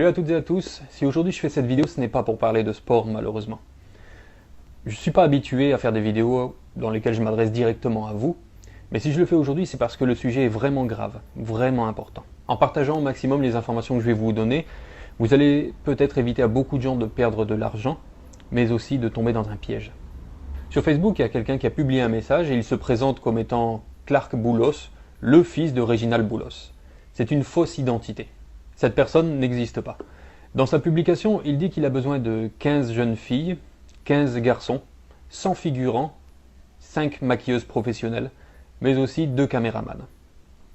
Salut à toutes et à tous, si aujourd'hui je fais cette vidéo, ce n'est pas pour parler de sport malheureusement. Je ne suis pas habitué à faire des vidéos dans lesquelles je m'adresse directement à vous, mais si je le fais aujourd'hui, c'est parce que le sujet est vraiment grave, vraiment important. En partageant au maximum les informations que je vais vous donner, vous allez peut-être éviter à beaucoup de gens de perdre de l'argent, mais aussi de tomber dans un piège. Sur Facebook, il y a quelqu'un qui a publié un message et il se présente comme étant Clark Boulos, le fils de Reginald Boulos. C'est une fausse identité. Cette personne n'existe pas. Dans sa publication, il dit qu'il a besoin de 15 jeunes filles, 15 garçons, 100 figurants, 5 maquilleuses professionnelles, mais aussi 2 caméramans.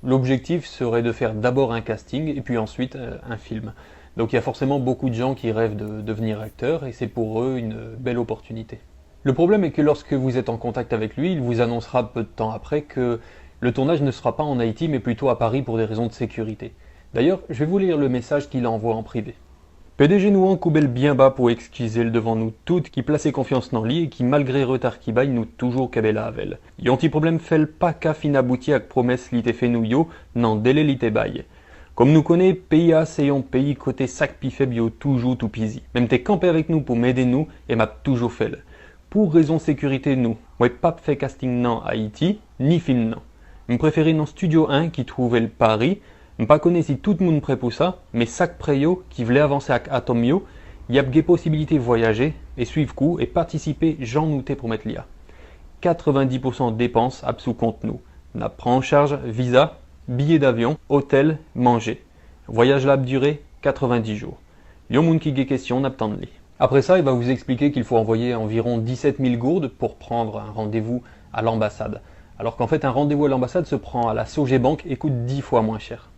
L'objectif serait de faire d'abord un casting et puis ensuite un film. Donc il y a forcément beaucoup de gens qui rêvent de devenir acteurs et c'est pour eux une belle opportunité. Le problème est que lorsque vous êtes en contact avec lui, il vous annoncera peu de temps après que le tournage ne sera pas en Haïti mais plutôt à Paris pour des raisons de sécurité. D'ailleurs, je vais vous lire le message qu'il envoie en privé. PDG nous en coubelle bien bas pour excuser le devant nous toutes qui plaçait confiance dans lui et qui malgré retard qui baille nous toujours kabela avel. Yon ti problème fait pas qu'à fin abouti avec promesse li te fait nous yo, nan délai li te baille. Comme nous connaît, pays A c'est un pays côté sac pi faible yo toujours tout pisi. Même t'es campé avec nous pour m'aider nous et m'a toujours fait le. Pour raison sécurité nous, moi pas fait casting nan Haïti, ni film nan. Me préféré dans Studio 1 qui trouvait le Paris. Je ne connais pas si tout le monde prêt pour ça, mais chaque préyo qui voulait avancer avec Atomio, il y a des possibilités de voyager et suivre coup et participer j'en nouté pour mettre l'IA. 90% de dépenses à sous compte nous. On prend en charge visa, billets d'avion, hôtel, manger. Voyage là durée 90 jours. Yon moun qui gay question n'attend de lui. Après ça, il va vous expliquer qu'il faut envoyer environ 17 000 gourdes pour prendre un rendez-vous à l'ambassade. Alors qu'en fait, un rendez-vous à l'ambassade se prend à la Sogebank et coûte 10 fois moins cher.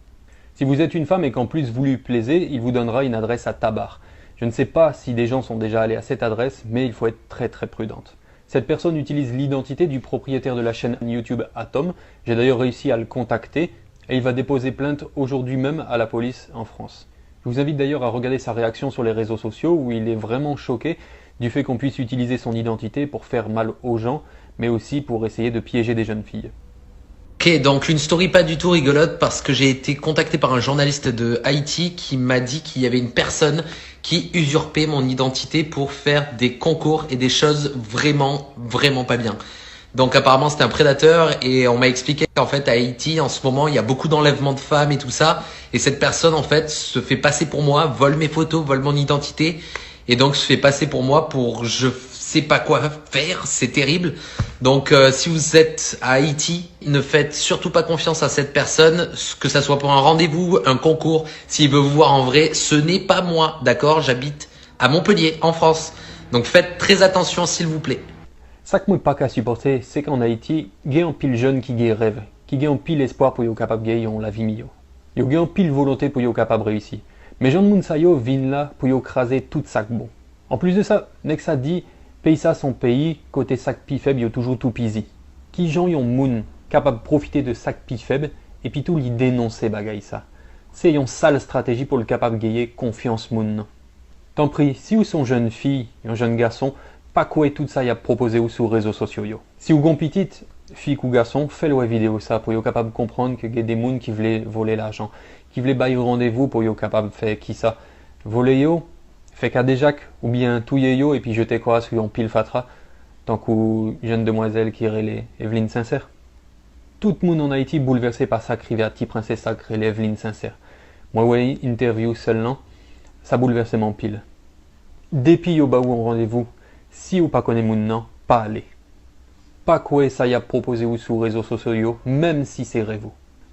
Si vous êtes une femme et qu'en plus vous lui plaisez, il vous donnera une adresse à Tabar. Je ne sais pas si des gens sont déjà allés à cette adresse, mais il faut être très prudente. Cette personne utilise l'identité du propriétaire de la chaîne YouTube Atom. J'ai d'ailleurs réussi à le contacter et il va déposer plainte aujourd'hui même à la police en France. Je vous invite d'ailleurs à regarder sa réaction sur les réseaux sociaux où il est vraiment choqué du fait qu'on puisse utiliser son identité pour faire mal aux gens, mais aussi pour essayer de piéger des jeunes filles. Ok, donc une story pas du tout rigolote parce que j'ai été contacté par un journaliste de Haïti qui m'a dit qu'il y avait une personne qui usurpait mon identité pour faire des concours et des choses vraiment pas bien. Donc apparemment c'était un prédateur et on m'a expliqué qu'en fait à Haïti en ce moment il y a beaucoup d'enlèvements de femmes et tout ça et cette personne en fait se fait passer pour moi, vole mes photos, vole mon identité et donc se fait passer pour moi pour je sais pas quoi faire, c'est terrible. Donc si vous êtes à Haïti, ne faites surtout pas confiance à cette personne, que ça soit pour un rendez-vous, un concours, s'il veut vous voir en vrai, ce n'est pas moi, d'accord? J'habite à Montpellier, en France. Donc faites très attention s'il vous plaît. Ça que moi pas qu'à supporter, c'est qu'en Haïti, il y a un pile jeune qui a rêve, qui a un pile espoir pour être capable de gagner la vie mieux. Il y a un pile volonté pour être capable de réussir. Mais Jean de Mounsayo viennent là pour écraser tout ça bon. En plus de ça, Nexa dit pays ça son pays, côté sac pi faible, yo toujours tout pisi. Qui gens yon moun capable de profiter de sac pi faible et puis tout lui dénoncer bagay ça. C'est une sale stratégie pour le capable gagner confiance moun. Tant pis, si vous sont jeune fille, un jeune garçon, pas quoi tout ça y a proposé ou sur réseaux sociaux yo. Si vous gon petite, fille ou garçon, faites-le vidéo ça pour yo capable de comprendre que y a des moun qui voulaient voler l'argent, qui voulaient bailler rendez-vous pour yo capable de faire qui ça. Voler yo, fait qu'à des jacques ou bien touiller yo et puis jeter quoi sur un pile fatra tant qu'une jeune demoiselle qui relait Evelyne Sincère. Tout le monde en Haïti bouleversé par sa rivière petit princesse sacrée Evelyne Sincère. Moi ouais interview seulement ça bouleverse mon pile. Depuis yo ba ou en rendez-vous si ou pas connaît moun nan pas aller. Pas quoi ça y a proposé ou sur réseaux sociaux même si c'est rêve.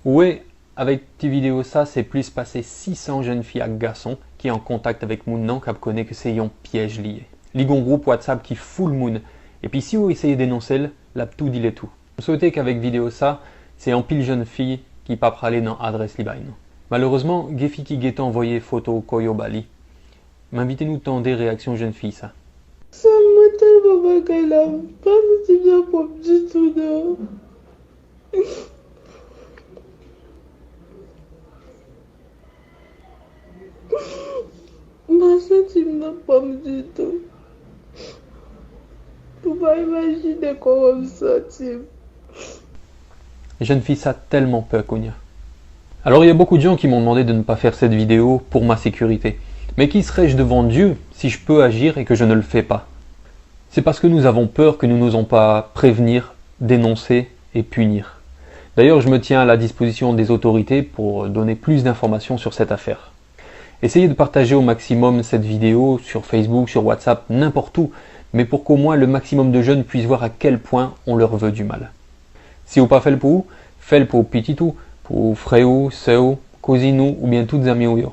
Ouais avec tes vidéos ça c'est plus passé 600 jeunes filles à garçons qui est en contact avec moun nan qui connaît que c'est un piège lié. Ligon groupe WhatsApp qui fout le moun et puis si vous essayez d'énoncer la tout dit les tout. Je souhaitais qu'avec vidéo ça c'est un pile jeune fille qui pas praler dans adresse libaine. Malheureusement Gefi qui guette envoyé photo Koyo Bali. M'invitez-nous tant des réactions jeunes filles ça. Ça m'a tellement bagay là, pas si bien pour du tout non. Ma senti n'a pas du tout. Pour pas imaginer comment me sentir. Les jeunes filles ça tellement peur qu'on y a. Alors il y a beaucoup de gens qui m'ont demandé de ne pas faire cette vidéo pour ma sécurité. Mais qui serais-je devant Dieu si je peux agir et que je ne le fais pas? C'est parce que nous avons peur que nous n'osons pas prévenir, dénoncer et punir. D'ailleurs, je me tiens à la disposition des autorités pour donner plus d'informations sur cette affaire. Essayez de partager au maximum cette vidéo sur Facebook, sur WhatsApp, n'importe où, mais pour qu'au moins le maximum de jeunes puissent voir à quel point on leur veut du mal. Si vous pas fait le pour pititou, pour frère, sœur, cousine ou bien toutes amies.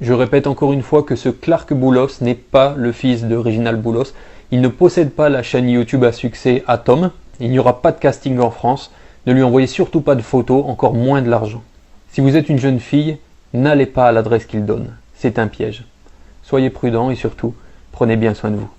Je répète encore une fois que ce Clark Boulos n'est pas le fils de Reginald Boulos. Il ne possède pas la chaîne YouTube à succès Atom. Il n'y aura pas de casting en France. Ne lui envoyez surtout pas de photos, encore moins de l'argent. Si vous êtes une jeune fille, n'allez pas à l'adresse qu'il donne. C'est un piège. Soyez prudents et surtout, prenez bien soin de vous.